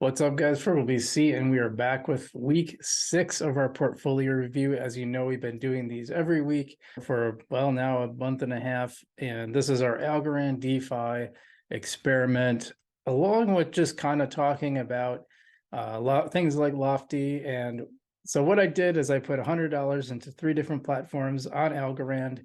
What's up, guys? Frugalnauts, and we are back with week 6 of our portfolio review. As you know, we've been doing these every week for, well, now a month and a half, and this is our Algorand DeFi experiment, along with just kind of talking about things like Lofty. And so what I did is I put $100 into 3 different platforms on Algorand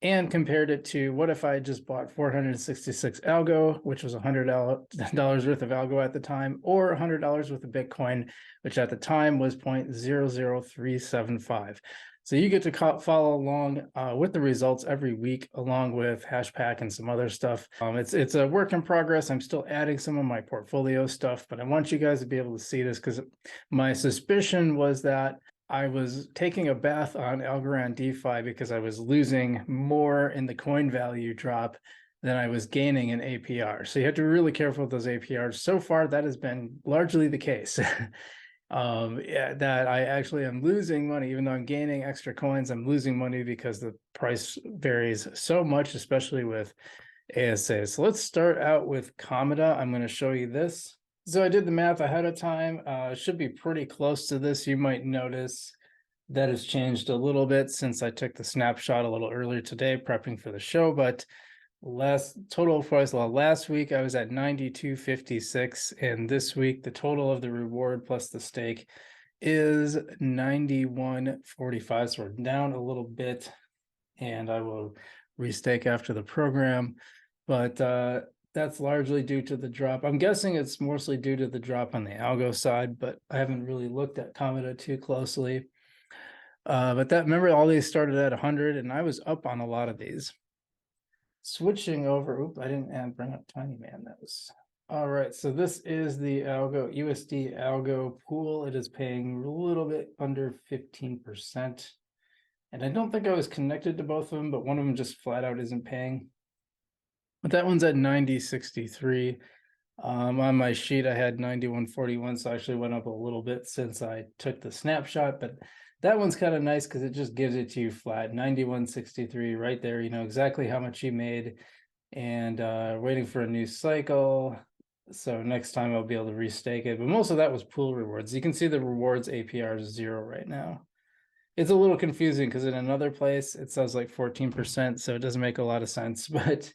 and compared it to what if I just bought 466 algo, which was $100 worth of algo at the time, or $100 worth of Bitcoin, which at the time was 0.00375. So you get to follow along with the results every week, along with Hashpack and some other stuff. It's a work in progress. I'm still adding some of my portfolio stuff, but I want you guys to be able to see this because my suspicion was that I was taking a bath on Algorand DeFi because I was losing more in the coin value drop than I was gaining in APR. So you have to be really careful with those APRs. So far, that has been largely the case. That I actually am losing money, even though I'm gaining extra coins, I'm losing money because the price varies so much, especially with ASA. So let's start out with Cometa. I'm going to show you this. So I did the math ahead of time. It should be pretty close to this. You might notice that has changed a little bit since I took the snapshot a little earlier today, prepping for the show. But last week I was at 92.56, and this week the total of the reward plus the stake is 91.45. So we're down a little bit, and I will restake after the program. But that's largely due to the drop. I'm guessing it's mostly due to the drop on the algo side, but I haven't really looked at Cometa too closely. But remember, all these started at 100, and I was up on a lot of these. Switching over, I didn't bring up Tiny Man. That was all right. So this is the algo USD algo pool. It is paying a little bit under 15%, and I don't think I was connected to both of them, but one of them just flat out isn't paying. But that one's at 90.63. On my sheet, I had 91.41, so I actually went up a little bit since I took the snapshot. But that one's kind of nice because it just gives it to you flat, 91.63 right there. You know exactly how much you made, and waiting for a new cycle. So next time I'll be able to restake it. But most of that was pool rewards. You can see the rewards APR is 0 right now. It's a little confusing because in another place it says like 14%, so it doesn't make a lot of sense. But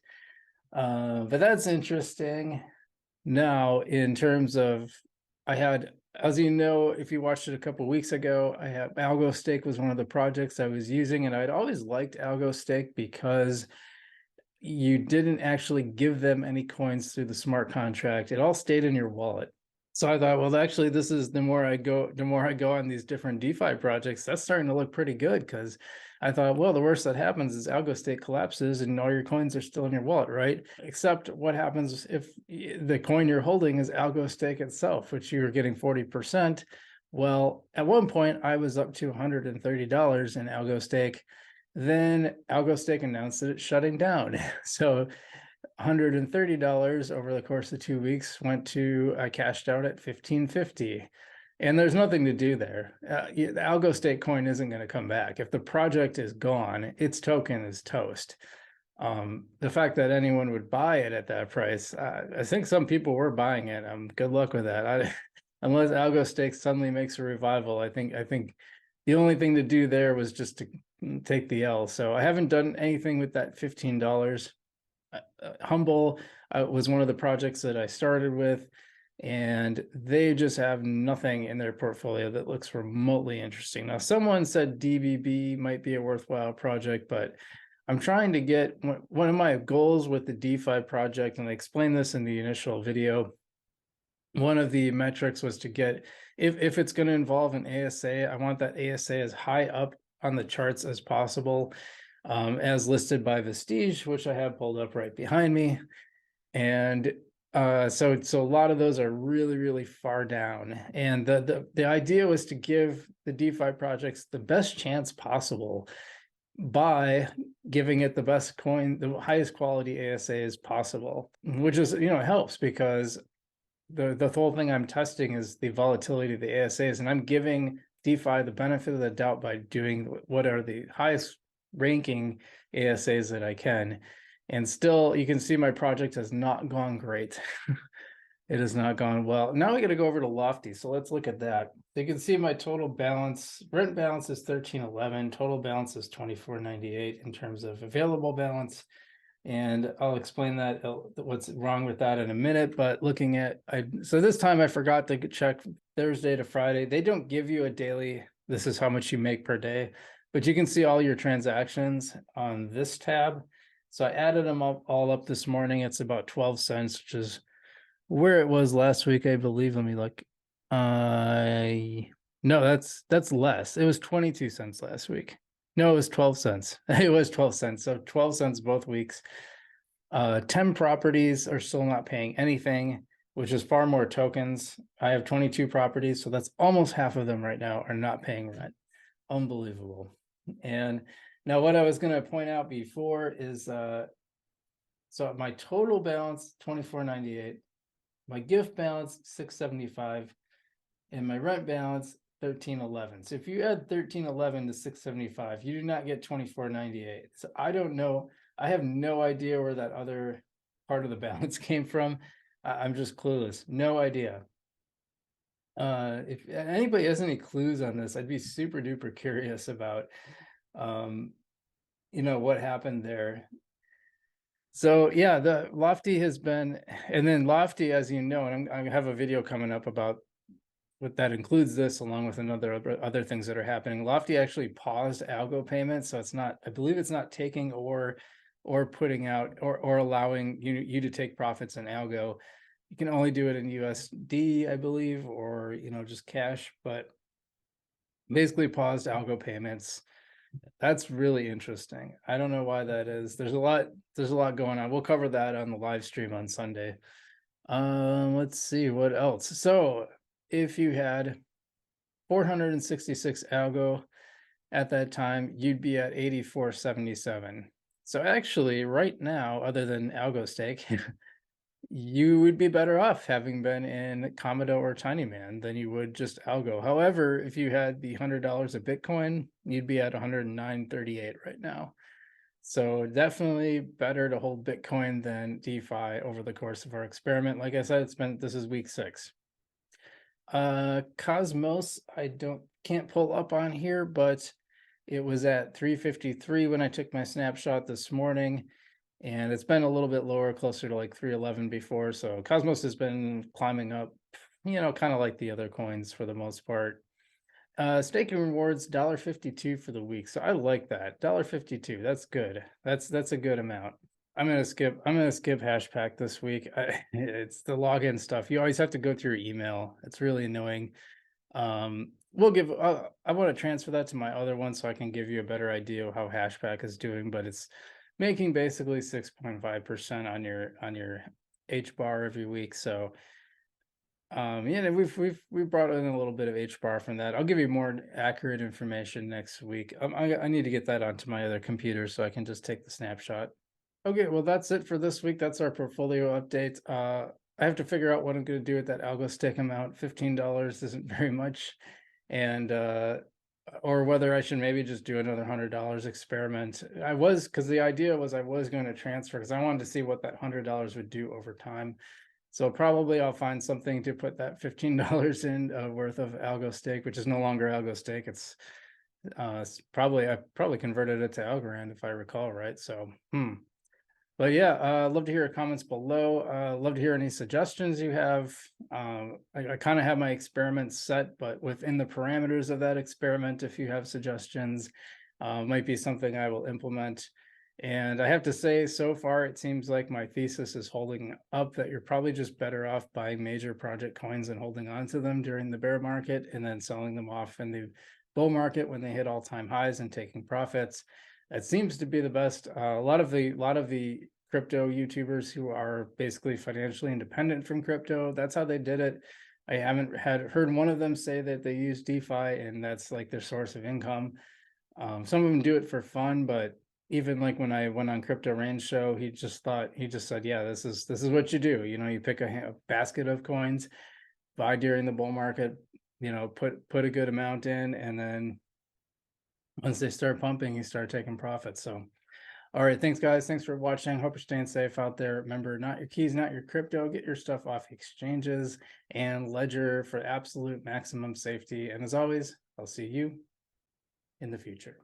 that's interesting. Now, in terms of, I had, as you know, if you watched it a couple of weeks ago, I had AlgoStake was one of the projects I was using, and I'd always liked AlgoStake because you didn't actually give them any coins through the smart contract. It all stayed in your wallet. So I thought, well, actually, this is the more I go on these different DeFi projects, that's starting to look pretty good, because I thought, well, the worst that happens is AlgoStake collapses and all your coins are still in your wallet, right? Except what happens if the coin you're holding is AlgoStake itself, which you're getting 40%. Well, at one point, I was up to $130 in AlgoStake. Then AlgoStake announced that it's shutting down. So $130 over the course of 2 weeks I cashed out at $15.50. And there's nothing to do there. The AlgoStake coin isn't going to come back. If the project is gone, its token is toast. The fact that anyone would buy it at that price, I think some people were buying it. Good luck with that. Unless AlgoStake suddenly makes a revival, I think the only thing to do there was just to take the L. So I haven't done anything with that $15. Humble was one of the projects that I started with, and they just have nothing in their portfolio that looks remotely interesting. Now, someone said DBB might be a worthwhile project, but I'm trying to get one of my goals with the DeFi project, and I explained this in the initial video. One of the metrics was to get, if it's going to involve an ASA, I want that ASA as high up on the charts as possible, as listed by Vestige, which I have pulled up right behind me. And so a lot of those are really, really far down. And the idea was to give the DeFi projects the best chance possible by giving it the best coin, the highest quality ASAs possible, which is, it helps because the whole thing I'm testing is the volatility of the ASAs, and I'm giving DeFi the benefit of the doubt by doing what are the highest ranking ASAs that I can. And still, you can see my project has not gone great. It has not gone well. Now we got to go over to Lofty. So let's look at that. You can see my total balance, rent balance is 1311, total balance is 2498 in terms of available balance. And I'll explain that what's wrong with that in a minute. But looking at, so this time I forgot to check Thursday to Friday. They don't give you a daily, this is how much you make per day, but you can see all your transactions on this tab. So I added them all up this morning. It's about 12 cents, which is where it was last week, I believe. Let me look. No, that's less. It was 22 cents last week. No, it was 12 cents. It was 12 cents. So 12 cents both weeks. 10 properties are still not paying anything, which is far more tokens. I have 22 properties, so that's almost half of them right now are not paying rent. Unbelievable. And now what I was going to point out before is so my total balance 2498, my gift balance 675, and my rent balance 1311. So if you add 1311 to 675, you do not get 2498. So I don't know. I have no idea where that other part of the balance came from. I'm just clueless. No idea. If anybody has any clues on this, I'd be super duper curious about, what happened there. So yeah, the Lofty has been, and then Lofty, as you know, and I have a video coming up about what that includes this, along with other things that are happening. Lofty actually paused algo payments, so it's not, I believe it's not taking or putting out or allowing you to take profits in algo. You can only do it in USD, I believe, or just cash, but basically paused algo payments. That's really interesting. I don't know why that is. There's a lot going on. We'll cover that on the live stream on Sunday. Let's see what else. So if you had 466 algo at that time, you'd be at 84.77. So actually right now, other than algo stake, you would be better off having been in Comodo or Tinyman than you would just algo. However, if you had the $100 of Bitcoin, you'd be at 109.38 right now. So definitely better to hold Bitcoin than DeFi over the course of our experiment. Like I said, this is week 6. Cosmos, I can't pull up on here, but it was at 353 when I took my snapshot this morning, and it's been a little bit lower, closer to like 311 before. So Cosmos has been climbing up, kind of like the other coins for the most part. Staking rewards $1.52 for the week, so I like that. $1.52, that's good. That's a good amount. I'm gonna skip Hashpack this week. It's the login stuff. You always have to go through your email. It's really annoying. We'll give. I want to transfer that to my other one so I can give you a better idea of how Hashpack is doing. But it's making basically 6.5% on your HBAR every week. So yeah, we brought in a little bit of HBAR from that. I'll give you more accurate information next week. I need to get that onto my other computer so I can just take the snapshot. Okay, well, that's it for this week. That's our portfolio update. I have to figure out what I'm going to do with that algo stake amount. $15 isn't very much, and or whether I should maybe just do another $100 experiment. Because the idea was I was going to transfer because I wanted to see what that $100 would do over time. So probably I'll find something to put that $15 in worth of algo stake, which is no longer algo stake. It's I probably converted it to Algorand if I recall right. So But yeah, love to hear your comments below. Love to hear any suggestions you have. I kind of have my experiment set, but within the parameters of that experiment, if you have suggestions, might be something I will implement. And I have to say, so far, it seems like my thesis is holding up, that you're probably just better off buying major project coins and holding on to them during the bear market and then selling them off in the bull market when they hit all-time highs and taking profits. It seems to be the best. A lot of the crypto YouTubers who are basically financially independent from crypto, that's how they did it. I haven't heard one of them say that they use DeFi and that's like their source of income. Some of them do it for fun, but even like when I went on Crypto Rain's show, he just said, yeah, this is what you do. You pick a basket of coins, buy during the bull market, put a good amount in, and then once they start pumping, you start taking profits. So All right, thanks guys. Thanks for watching. Hope you're staying safe out there. Remember, not your keys, not your crypto. Get your stuff off exchanges and Ledger for absolute maximum safety. And as always, I'll see you in the future.